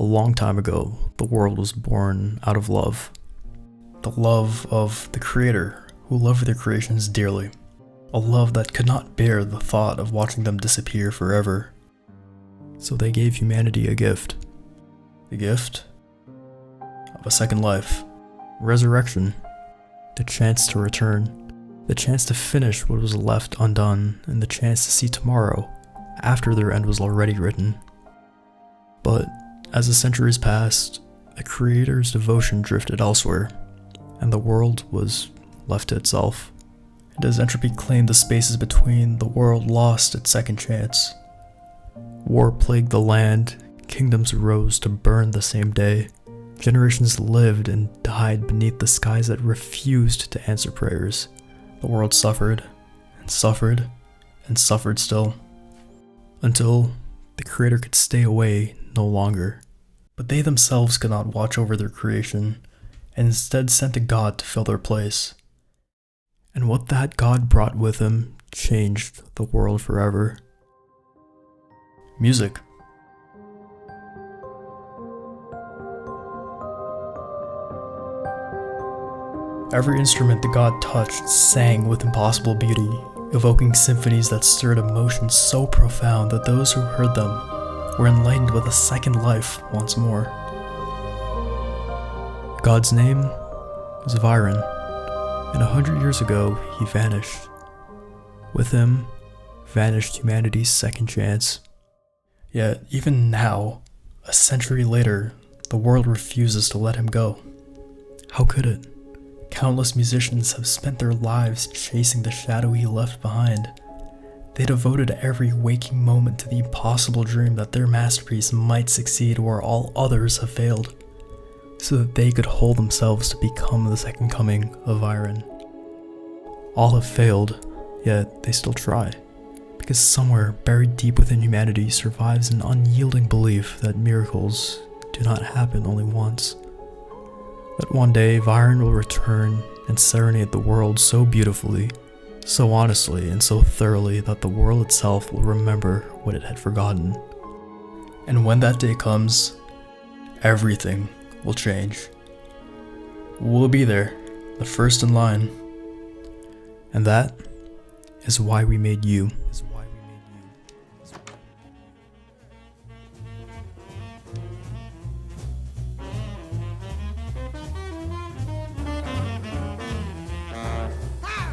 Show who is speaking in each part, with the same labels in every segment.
Speaker 1: long time ago, the world was born out of love. The love of the Creator, who loved their creations dearly. A love that could not bear the thought of watching them disappear forever. So they gave humanity a gift. The gift of a second life. Resurrection. The chance to return. The chance to finish what was left undone, and the chance to see tomorrow, after their end was already written. But as the centuries passed, the Creator's devotion drifted elsewhere, and the world was left to itself. And as entropy claimed the spaces between, the world lost its second chance. War plagued the land, kingdoms arose to burn the same day. Generations lived and died beneath the skies that refused to answer prayers. The world suffered, and suffered, and suffered still. Until the Creator could stay away no longer. But they themselves could not watch over their creation, and instead sent a God to fill their place. And what that God brought with him changed the world forever. Music. Every instrument the God touched sang with impossible beauty, evoking symphonies that stirred emotions so profound that those who heard them were enlightened with a second life once more. God's name is Vyren, and 100 years ago he vanished. With him vanished humanity's second chance. Yet even now, a century later, the world refuses to let him go. How could it? Countless musicians have spent their lives chasing the shadow he left behind. They devoted every waking moment to the impossible dream that their masterpiece might succeed where all others have failed, so that they could hold themselves to become the second coming of Vyren. All have failed, yet they still try, because somewhere buried deep within humanity survives an unyielding belief that miracles do not happen only once. That one day Vyren will return and serenade the world so beautifully, so honestly, and so thoroughly that the world itself will remember what it had forgotten. And when that day comes, everything will change. We'll be there, the first in line. And that is why we made you.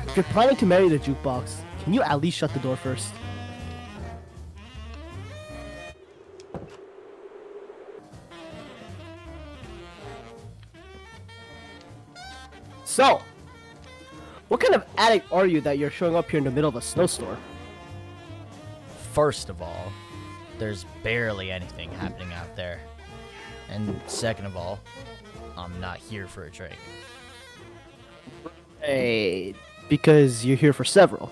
Speaker 2: If you're planning to marry the jukebox, can you at least shut the door first? So, what kind of addict are you that you're showing up here in the middle of a snowstorm?
Speaker 3: First of all, there's barely anything happening out there. And second of all, I'm not here for a drink.
Speaker 2: Hey, because you're here for several.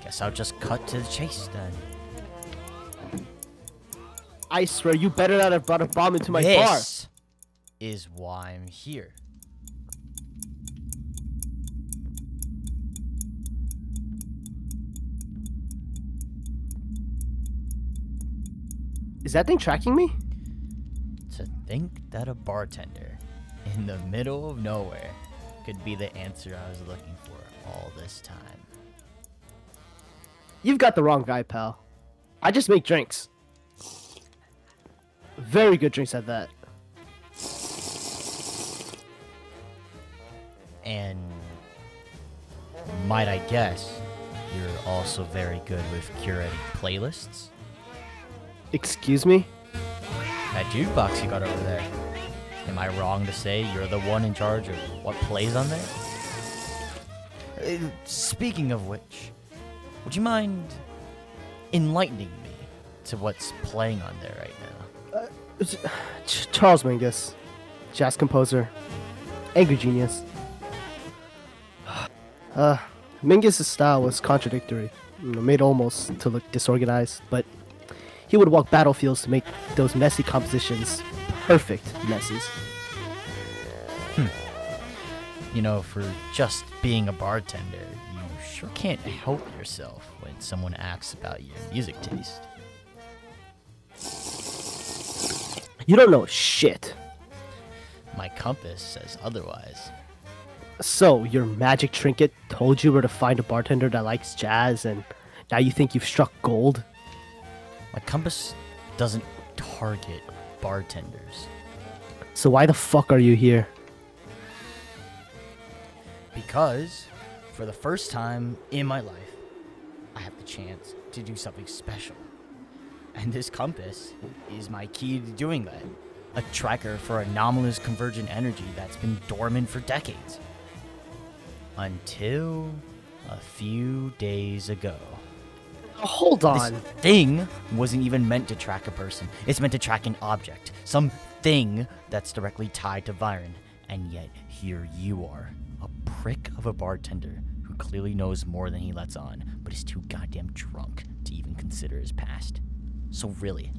Speaker 3: Guess I'll just cut to the chase then.
Speaker 2: I swear you better not have brought a bomb into my bar.
Speaker 3: This is why I'm here.
Speaker 2: Is that thing tracking me?
Speaker 3: To think that a bartender in the middle of nowhere could be the answer I was looking for all this time.
Speaker 2: You've got the wrong guy, pal. I just make drinks. Very good drinks at that.
Speaker 3: And might I guess, you're also very good with curating playlists?
Speaker 2: Excuse me?
Speaker 3: That jukebox you got over there. Am I wrong to say you're the one in charge of what plays on there? Speaking of which, would you mind enlightening me to what's playing on there right now?
Speaker 2: Charles Mingus, jazz composer, angry genius. Mingus' style was contradictory, made almost to look disorganized, but he would walk battlefields to make those messy compositions perfect messes.
Speaker 3: You know, for just being a bartender, you sure can't help yourself when someone asks about your music taste.
Speaker 2: You don't know shit.
Speaker 3: My compass says otherwise.
Speaker 2: So, your magic trinket told you where to find a bartender that likes jazz, and now you think you've struck gold?
Speaker 3: My compass doesn't target bartenders.
Speaker 2: So why the fuck are you here?
Speaker 3: Because, for the first time in my life, I have the chance to do something special. And this compass is my key to doing that. A tracker for anomalous convergent energy that's been dormant for decades. Until a few days ago.
Speaker 2: Hold on.
Speaker 3: This thing wasn't even meant to track a person. It's meant to track an object. Some thing that's directly tied to Vyren. And yet, here you are. A prick of a bartender who clearly knows more than he lets on, but is too goddamn drunk to even consider his past. So really,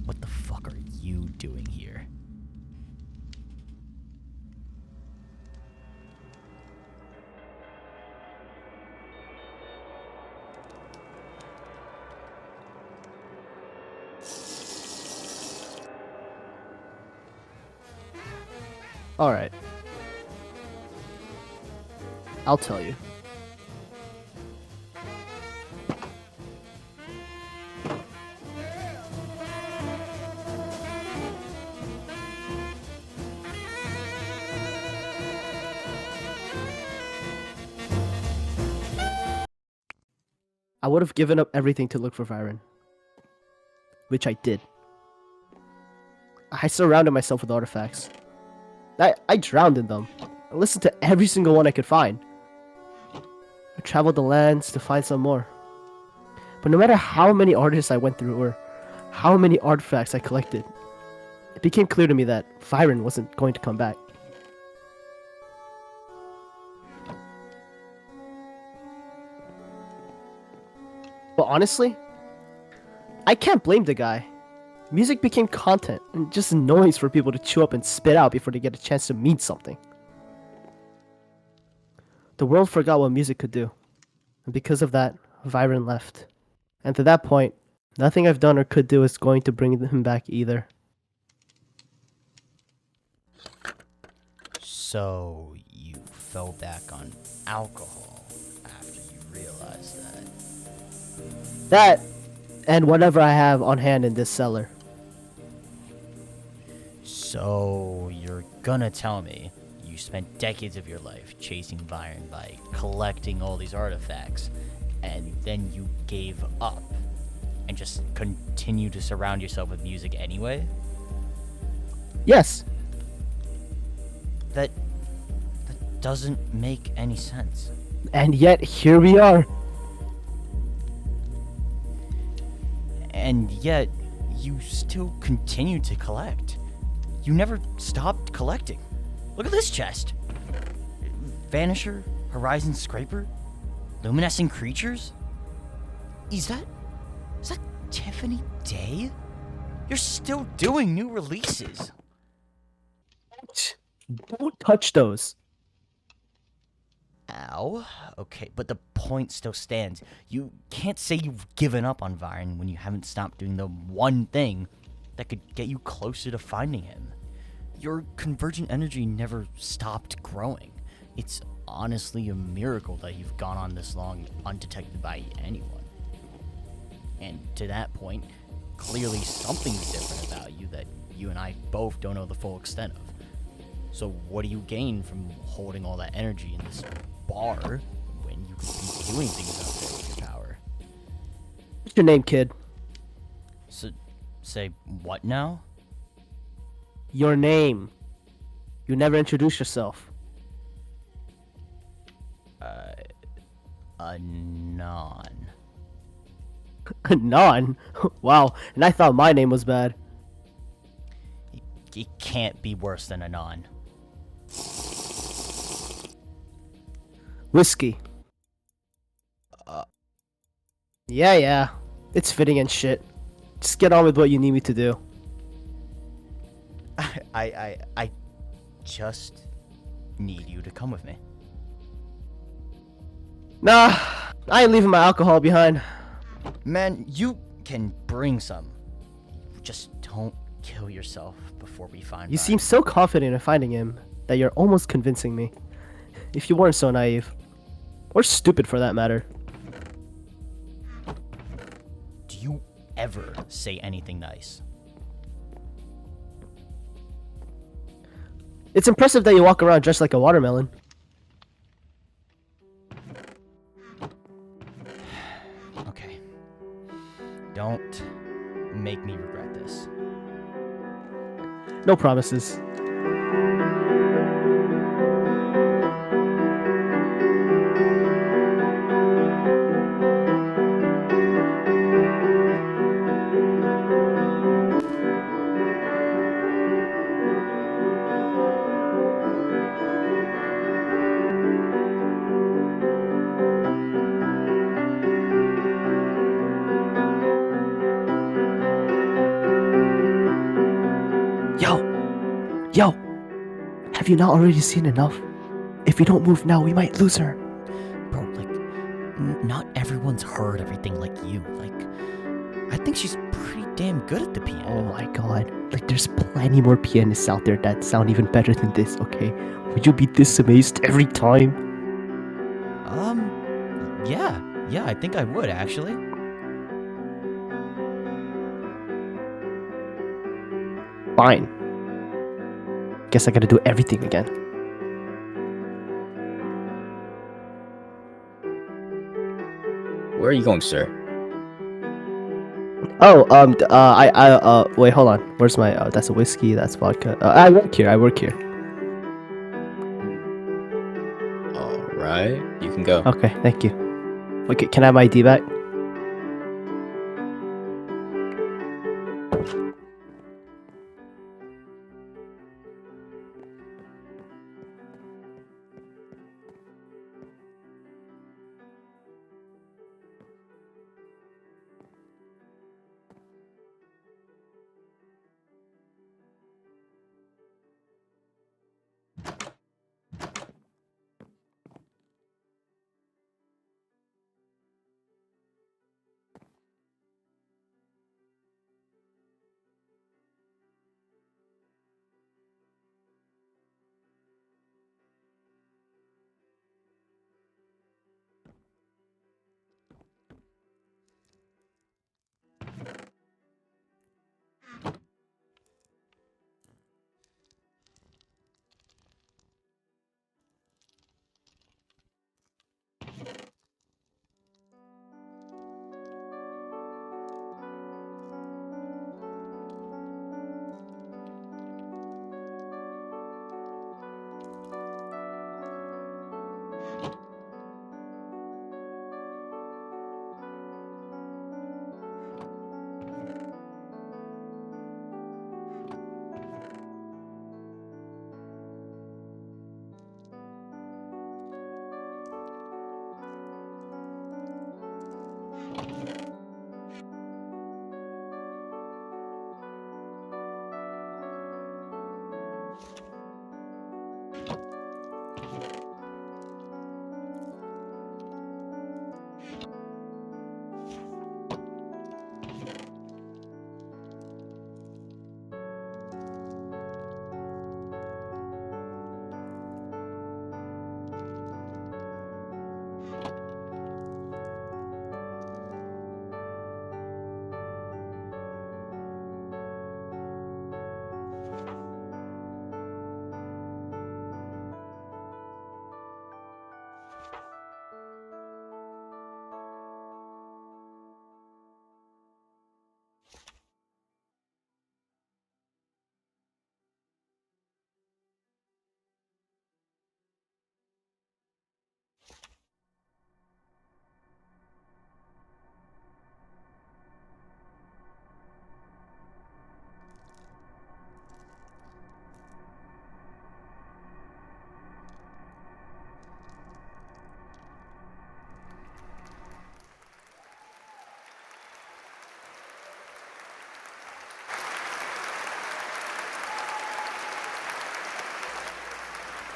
Speaker 3: what the fuck are you doing here?
Speaker 2: Alright. I'll tell you. I would have given up everything to look for Vyren. Which I did. I surrounded myself with artifacts. I drowned in them. I listened to every single one I could find. I traveled the lands to find some more. But no matter how many artists I went through or how many artifacts I collected, it became clear to me that Vyren wasn't going to come back. But honestly, I can't blame the guy. Music became content and just noise for people to chew up and spit out before they get a chance to mean something. The world forgot what music could do. And because of that, Vyren left. And to that point, nothing I've done or could do is going to bring him back either.
Speaker 3: So, you fell back on alcohol after you realized that.
Speaker 2: That, and whatever I have on hand in this cellar.
Speaker 3: So, you're gonna tell me you spent decades of your life chasing Vyren by collecting all these artifacts, and then you gave up and just continue to surround yourself with music anyway?
Speaker 2: Yes.
Speaker 3: That doesn't make any sense.
Speaker 2: And yet, here we are.
Speaker 3: And yet, you still continue to collect. You never stopped collecting. Look at this chest. Vanisher, Horizon Scraper, Luminescent Creatures? Is that Tiffany Day? You're still doing new releases.
Speaker 2: Don't touch those.
Speaker 3: Ow. Okay, but the point still stands. You can't say you've given up on Vyren when you haven't stopped doing the one thing that could get you closer to finding him. Your convergent energy never stopped growing. It's honestly a miracle that you've gone on this long undetected by anyone. And to that point, clearly something's different about you that you and I both don't know the full extent of. So what do you gain from holding all that energy in this bar when you could be doing things out there with your power?
Speaker 2: What's your name, kid?
Speaker 3: So, say what now?
Speaker 2: Your name. You never introduced yourself.
Speaker 3: Anon.
Speaker 2: Anon? Wow, and I thought my name was bad.
Speaker 3: It can't be worse than Anon.
Speaker 2: Whiskey. Yeah. It's fitting and shit. Just get on with what you need me to do.
Speaker 3: I just need you to come with me.
Speaker 2: Nah, I ain't leaving my alcohol behind.
Speaker 3: Man, you can bring some. Just don't kill yourself before we find
Speaker 2: You
Speaker 3: Vyren.
Speaker 2: seem so confident in finding him that you're almost convincing me. If you weren't so naive. Or stupid for that matter.
Speaker 3: Do you ever say anything nice?
Speaker 2: It's impressive that you walk around dressed like a watermelon.
Speaker 3: Okay. Don't make me regret this.
Speaker 2: No promises. Yo! Have you not already seen enough? If we don't move now, we might lose her.
Speaker 3: Bro, like, not everyone's heard everything like you. Like, I think she's pretty damn good at the
Speaker 2: Oh
Speaker 3: piano.
Speaker 2: my god. Like, there's plenty more pianists out there that sound even better than this, okay? Would you be this amazed every time?
Speaker 3: Yeah, I think I would, actually.
Speaker 2: Fine. Guess I gotta do everything again.
Speaker 4: Where are you going, sir?
Speaker 2: Oh, wait, hold on. Where's my, that's a whiskey, that's vodka. I work here.
Speaker 4: All right, you can go.
Speaker 2: Okay, thank you. Okay, can I have my ID back?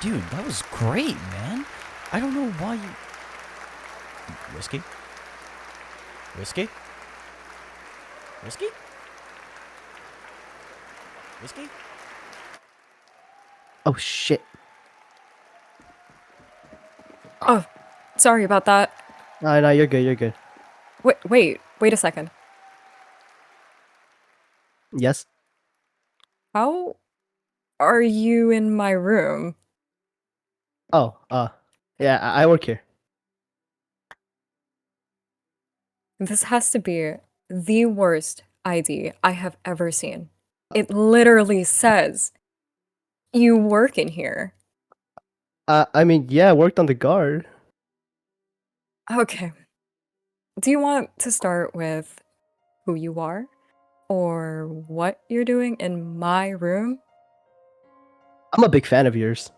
Speaker 3: Dude, that was great, man. I don't know why you... Whiskey? Whiskey? Whiskey? Whiskey?
Speaker 2: Oh shit.
Speaker 5: Oh, sorry about that.
Speaker 2: No, you're good, you're good.
Speaker 5: Wait a second.
Speaker 2: Yes?
Speaker 5: How are you in my room?
Speaker 2: Oh, yeah, I work here.
Speaker 5: This has to be the worst ID I have ever seen. It literally says you work in here.
Speaker 2: I mean, yeah, I worked on the guard.
Speaker 5: Okay. Do you want to start with who you are or what you're doing in my room?
Speaker 2: I'm a big fan of yours.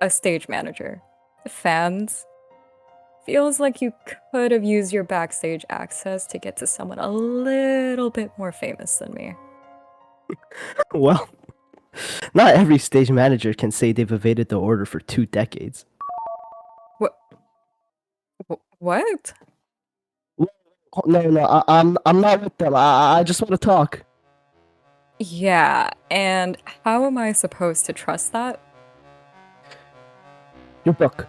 Speaker 5: A stage manager. Fans. Feels like you could have used your backstage access to get to someone a little bit more famous than me.
Speaker 2: Well, not every stage manager can say they've evaded the order for 2 decades.
Speaker 5: What?
Speaker 2: No, I'm not with them. I just want to talk.
Speaker 5: Yeah, and how am I supposed to trust that?
Speaker 2: Your book.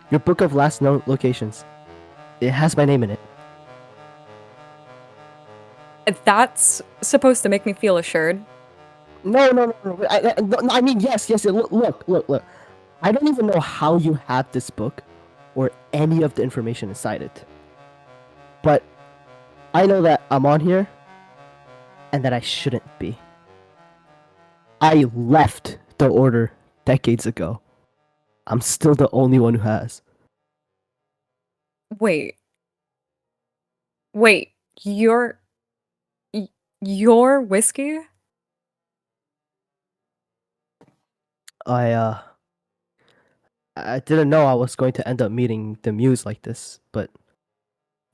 Speaker 2: Your book of last known locations. It has my name in it.
Speaker 5: That's supposed to make me feel assured.
Speaker 2: No. I mean, yes. Look. I don't even know how you have this book or any of the information inside it. But I know that I'm on here and that I shouldn't be. I left the order decades ago. I'm still the only one who has.
Speaker 5: Wait, you're whiskey?
Speaker 2: I didn't know I was going to end up meeting the muse like this, but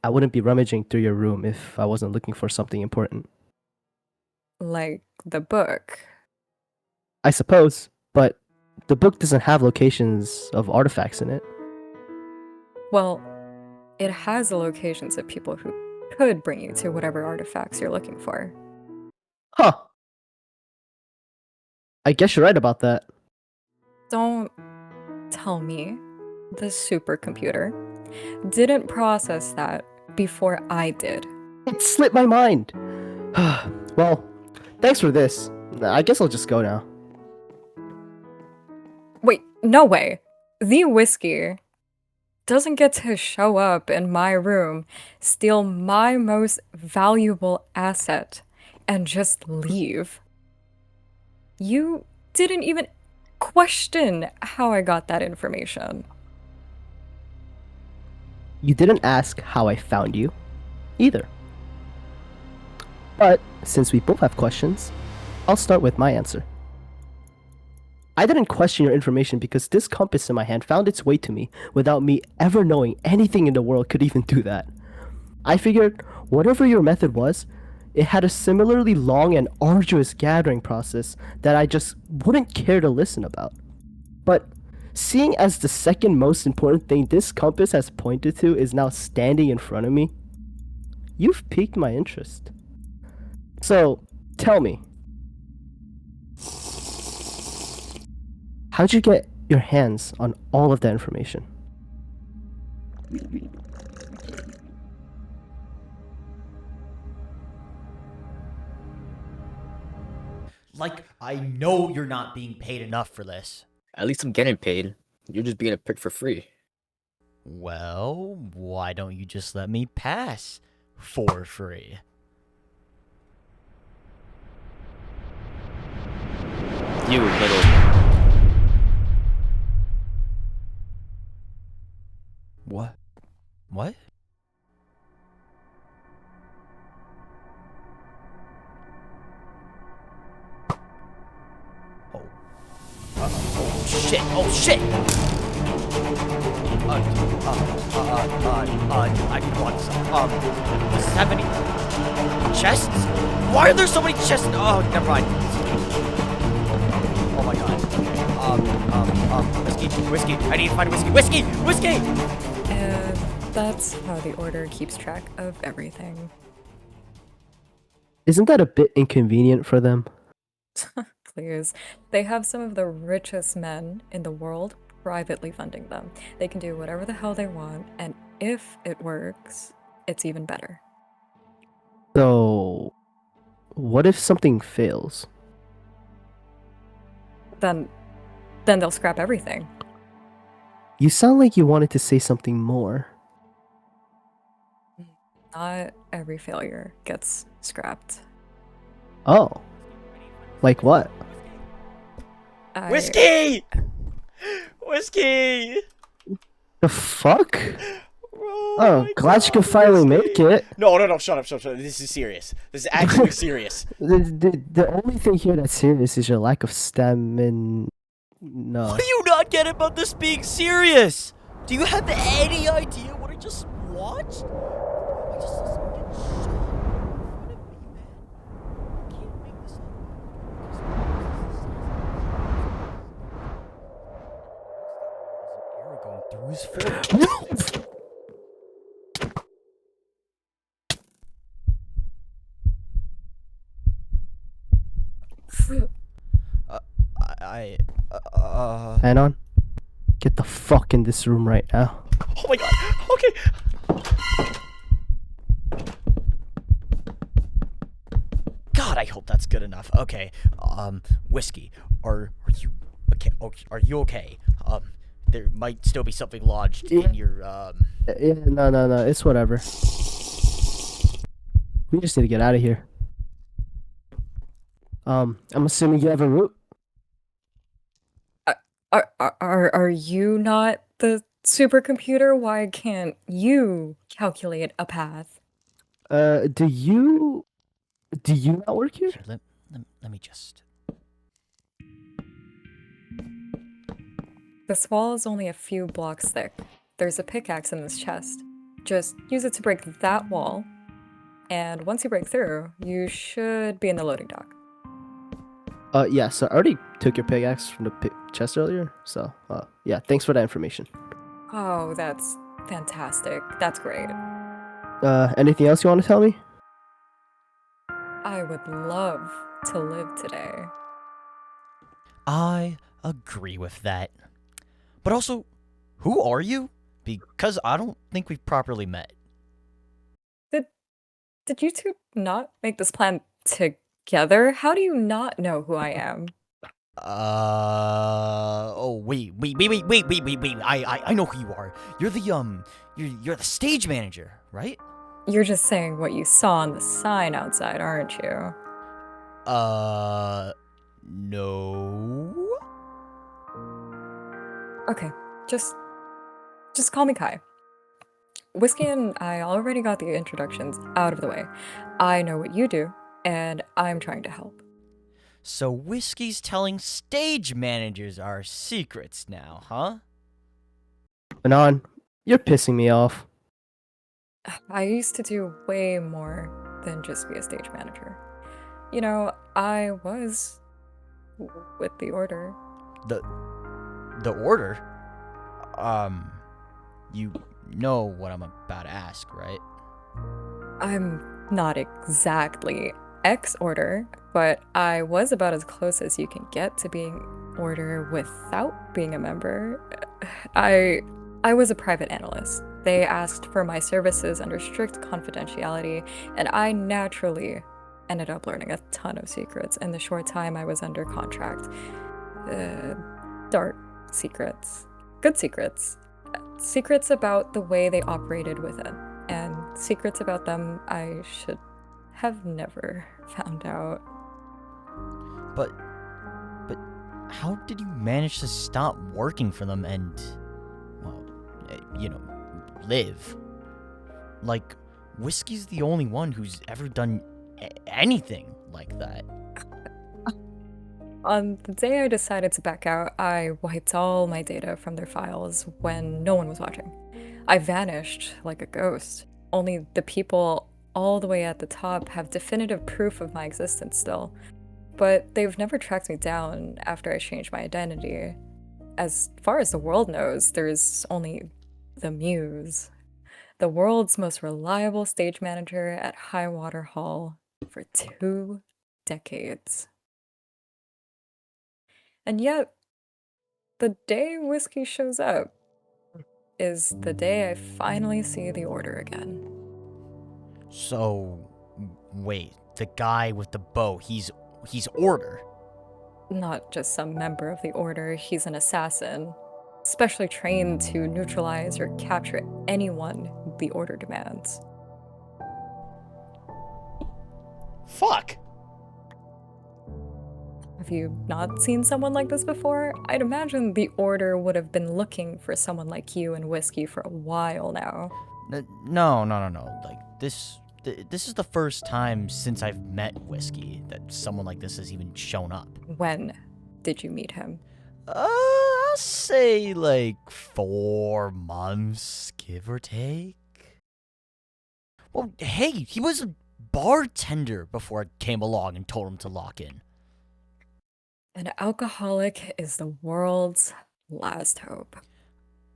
Speaker 2: I wouldn't be rummaging through your room if I wasn't looking for something important.
Speaker 5: Like the book.
Speaker 2: I suppose, but the book doesn't have locations of artifacts in it.
Speaker 5: Well, it has the locations of people who could bring you to whatever artifacts you're looking for.
Speaker 2: Huh. I guess you're right about that.
Speaker 5: Don't tell me the supercomputer didn't process that before I did.
Speaker 2: It slipped my mind. Well, thanks for this. I guess I'll just go now.
Speaker 5: Wait, no way. The whiskey doesn't get to show up in my room, steal my most valuable asset, and just leave. You didn't even question how I got that information.
Speaker 2: You didn't ask how I found you, either. But since we both have questions, I'll start with my answer. I didn't question your information because this compass in my hand found its way to me without me ever knowing anything in the world could even do that. I figured whatever your method was, it had a similarly long and arduous gathering process that I just wouldn't care to listen about. But seeing as the second most important thing this compass has pointed to is now standing in front of me, you've piqued my interest. So, tell me, how'd you get your hands on all of that information?
Speaker 3: Like, I know you're not being paid enough for this.
Speaker 4: At least I'm getting paid. You're just being a prick for free.
Speaker 3: Well, why don't you just let me pass for free?
Speaker 4: You little...
Speaker 3: What? What? Oh shit! Oh shit! I want some. Does this have any chests? Why are there so many chests? Oh, never mind. Oh my god. Okay. Whiskey. I need to find whiskey.
Speaker 5: And that's how the Order keeps track of everything.
Speaker 2: Isn't that a bit inconvenient for them?
Speaker 5: Please. They have some of the richest men in the world privately funding them. They can do whatever the hell they want, and if it works, it's even better.
Speaker 2: So, what if something fails?
Speaker 5: Then they'll scrap everything.
Speaker 2: You sound like you wanted to say something more.
Speaker 5: Not every failure gets scrapped.
Speaker 2: Oh. Like what?
Speaker 3: Whiskey!
Speaker 2: The fuck?
Speaker 3: Bro,
Speaker 2: Oh,
Speaker 3: my
Speaker 2: glad you could
Speaker 3: God,
Speaker 2: finally
Speaker 3: whiskey.
Speaker 2: make it.
Speaker 3: No, shut up. This is serious. This is actually serious.
Speaker 2: The only thing here that's serious is your lack of stamina. No.
Speaker 3: What do you not get about this being serious? Do you have any idea what I just watched? I just saw someone get shot in front of me, man. I can't make this up. There's an arrow going through his forehead.
Speaker 2: Anon, get the fuck in this room right now.
Speaker 3: Oh my god. Okay. God, I hope that's good enough. Okay. Whiskey, are you okay? Are you okay? There might still be something lodged in your
Speaker 2: Yeah, no, it's whatever. We just need to get out of here. I'm assuming you have a route.
Speaker 5: Are you not the supercomputer? Why can't you calculate a path?
Speaker 2: Do you not work here?
Speaker 3: Here, let me just.
Speaker 5: This wall is only a few blocks thick. There's a pickaxe in this chest. Just use it to break that wall, and once you break through, you should be in the loading dock.
Speaker 2: Yeah, so I already took your pickaxe from the chest earlier, so, yeah, thanks for that information.
Speaker 5: Oh, that's fantastic. That's great.
Speaker 2: Anything else you want to tell me?
Speaker 5: I would love to live today.
Speaker 3: I agree with that. But also, who are you? Because I don't think we've properly met.
Speaker 5: Did you two not make this plan together? How do you not know who I am?
Speaker 3: Oh, wait. I know who you are. You're the stage manager, right?
Speaker 5: You're just saying what you saw on the sign outside, aren't you?
Speaker 3: No.
Speaker 5: Okay, just call me Kai. Whiskey and I already got the introductions out of the way. I know what you do, and I'm trying to help.
Speaker 3: So Whiskey's telling stage managers our secrets now, huh?
Speaker 2: Anon, you're pissing me off.
Speaker 5: I used to do way more than just be a stage manager. You know, I was with the Order.
Speaker 3: The Order? You know what I'm about to ask, right?
Speaker 5: I'm not exactly ex-Order, but I was about as close as you can get to being Order without being a member. I was a private analyst. They asked for my services under strict confidentiality, and I naturally ended up learning a ton of secrets in the short time I was under contract. Dark secrets. Good secrets. Secrets about the way they operated within, and secrets about them I should have never found out.
Speaker 3: But how did you manage to stop working for them and, well, live? Like, Whiskey's the only one who's ever done anything like that.
Speaker 5: On the day I decided to back out, I wiped all my data from their files when no one was watching. I vanished like a ghost. Only the people all the way at the top have definitive proof of my existence still. But they've never tracked me down after I changed my identity. As far as the world knows, there's only the Muse, the world's most reliable stage manager at Highwater Hall for 2 decades. And yet, the day Whiskey shows up is the day I finally see the Order again.
Speaker 3: So, wait, the guy with the bow, he's Order.
Speaker 5: Not just some member of the Order, he's an assassin, specially trained to neutralize or capture anyone the Order demands.
Speaker 3: Fuck!
Speaker 5: Have you not seen someone like this before? I'd imagine the Order would have been looking for someone like you and Whiskey for a while now.
Speaker 3: No. Like, this is the first time since I've met Whiskey that someone like this has even shown up.
Speaker 5: When did you meet him?
Speaker 3: I'll say like 4 months, give or take. Well, hey, he was a bartender before I came along and told him to lock in.
Speaker 5: An alcoholic is the world's last hope.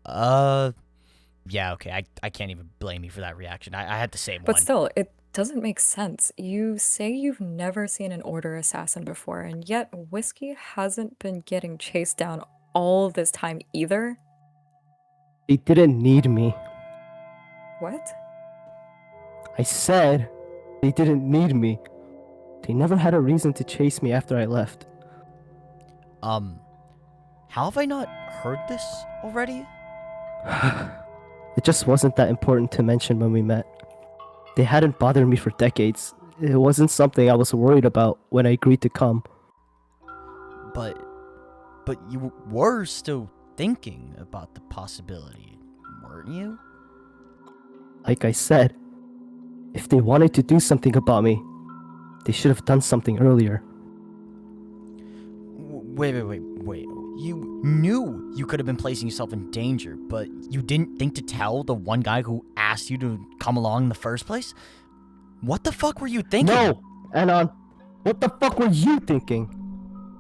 Speaker 3: Yeah, okay, I can't even blame you for that reaction. I had the same
Speaker 5: But
Speaker 3: one.
Speaker 5: still, it doesn't make sense. You say you've never seen an Order assassin before, and yet Whiskey hasn't been getting chased down all this time either?
Speaker 2: They didn't need me.
Speaker 5: What?
Speaker 2: I said they didn't need me. They never had a reason to chase me after I left.
Speaker 3: How have I not heard this already?
Speaker 2: It just wasn't that important to mention when we met. They hadn't bothered me for decades. It wasn't something I was worried about when I agreed to come.
Speaker 3: But you were still thinking about the possibility, weren't you?
Speaker 2: Like I said, if they wanted to do something about me, they should have done something earlier.
Speaker 3: Wait. You knew you could have been placing yourself in danger, but you didn't think to tell the one guy who asked you to come along in the first place? What the fuck were you thinking?
Speaker 2: No! Anon, what the fuck were you thinking?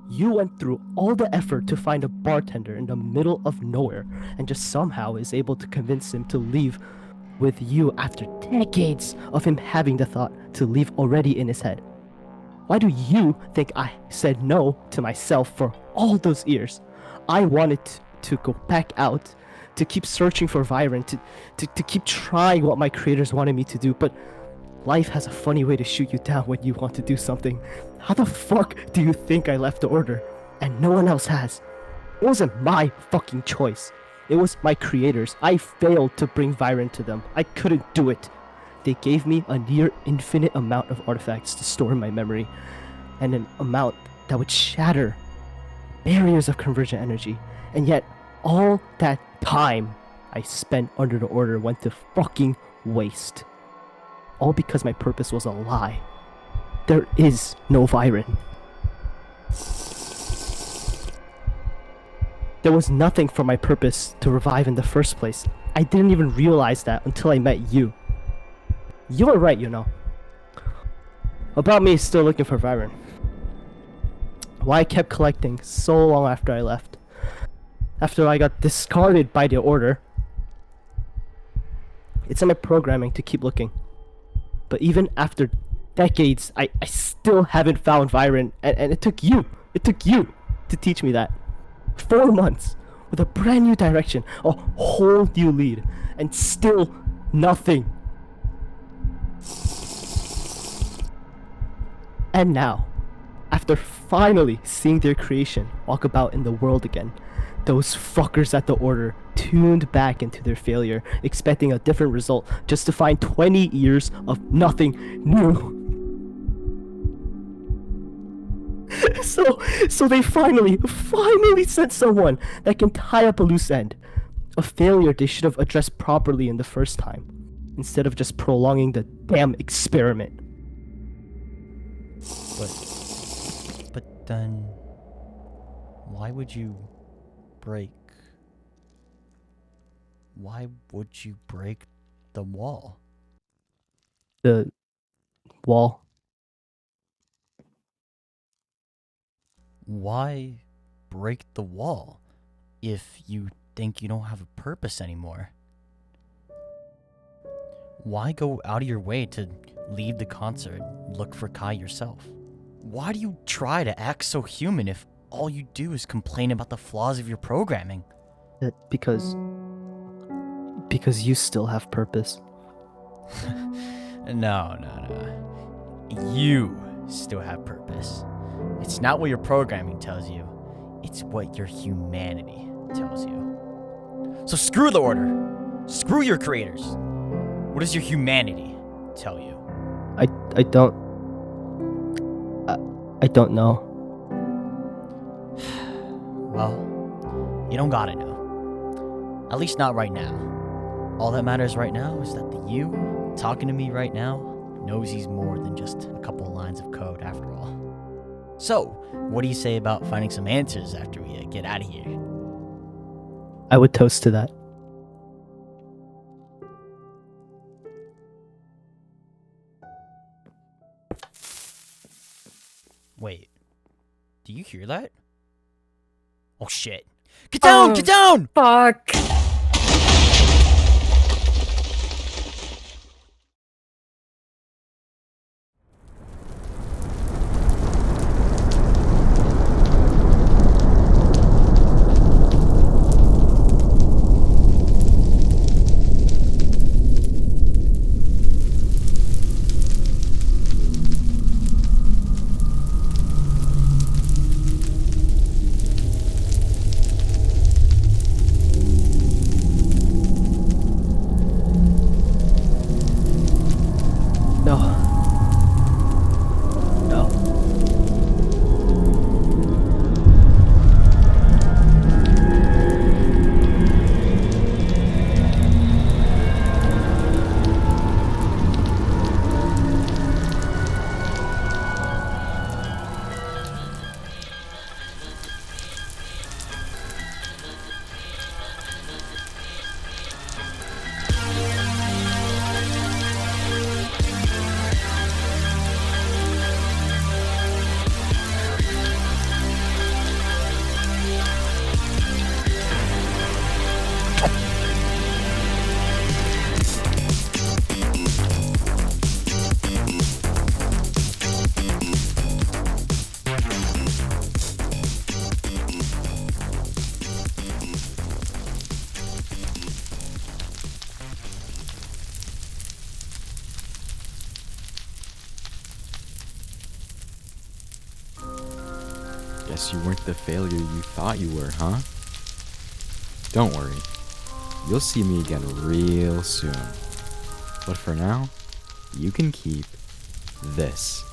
Speaker 2: You went through all the effort to find a bartender in the middle of nowhere and just somehow is able to convince him to leave with you after decades of him having the thought to leave already in his head. Why do you think I said no to myself for all those years? I wanted to go back out, to keep searching for Vyren, to keep trying what my creators wanted me to do, but life has a funny way to shoot you down when you want to do something. How the fuck do you think I left the Order? And no one else has. It wasn't my fucking choice. It was my creators. I failed to bring Vyren to them. I couldn't do it. They gave me a near infinite amount of artifacts to store in my memory, and an amount that would shatter barriers of convergent energy. And yet, all that time I spent under the Order went to fucking waste. All because my purpose was a lie. There is no Vyren. There was nothing for my purpose to revive in the first place. I didn't even realize that until I met you. You were right, you know. About me still looking for Vyren. Why I kept collecting so long after I left. After I got discarded by the Order. It's in my programming to keep looking. But even after decades, I still haven't found Vyren, and it took you to teach me that. 4 months, with a brand new direction, a whole new lead, and still nothing. And now, after finally seeing their creation walk about in the world again, those fuckers at the Order tuned back into their failure, expecting a different result, just to find 20 years of nothing new. So they finally sent someone that can tie up a loose end. A failure they should have addressed properly in the first time, instead of just prolonging the damn experiment.
Speaker 3: But then, why would you break the wall?
Speaker 2: The wall.
Speaker 3: Why break the wall? if you think you don't have a purpose anymore? Why go out of your way to leave the concert, look for Kai yourself? Why do you try to act so human if all you do is complain about the flaws of your programming?
Speaker 2: Because you still have purpose.
Speaker 3: No. You still have purpose. It's not what your programming tells you. It's what your humanity tells you. So screw the order. Screw your creators. What does your humanity tell you?
Speaker 2: I don't know.
Speaker 3: Well, you don't gotta know. At least not right now. All that matters right now is that the you talking to me right now knows he's more than just a couple of lines of code after all. So, what do you say about finding some answers after we get out of here?
Speaker 2: I would toast to that.
Speaker 3: Wait, do you hear that? Oh shit. Get down!
Speaker 5: Oh.
Speaker 3: Get down!
Speaker 5: Fuck.
Speaker 2: No. No.
Speaker 6: Guess you weren't the failure you thought you were, huh? Don't worry. You'll see me again real soon. But for now, you can keep this.